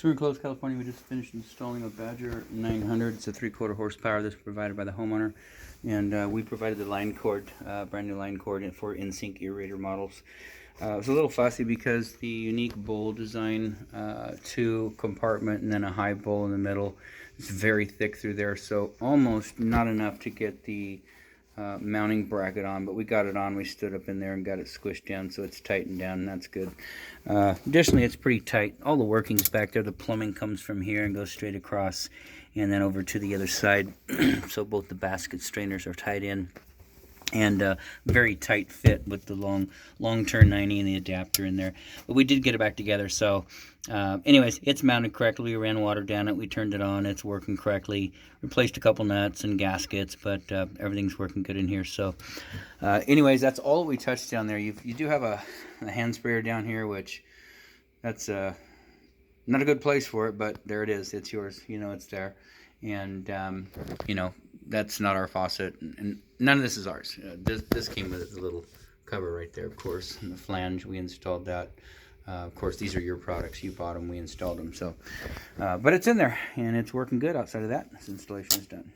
So we're in Clovis, California. We just finished installing a Badger 900. It's a 3/4 horsepower that's provided by the homeowner. And we provided the line cord, brand new line cord for in-sync aerator models. It was a little fussy because the unique bowl design, two compartment and then a high bowl in the middle. It's very thick through there, so almost not enough to get the mounting bracket on, but we got it on. We stood up in there and got it squished down, so it's tightened down, and that's good. Additionally, it's pretty tight. All the workings back there, the plumbing comes from here and goes straight across and then over to the other side. So both the basket strainers are tied in, and very tight fit with the long turn 90 and the adapter in there. But we did get it back together. So anyways, it's mounted correctly. We ran water down it. We turned it on. It's working correctly. Replaced a couple nuts and gaskets, but everything's working good in here. So anyways, that's all we touched down there. You do have a hand sprayer down here, which that's not a good place for it, but there it is. It's yours. You know it's there. And you know, that's not our faucet, and none of this is ours. This came with a little cover right there, of course, and the flange, we installed that. Of course, these are your products. You bought them, we installed them. So, but it's in there, and it's working good. Outside of that, this installation is done.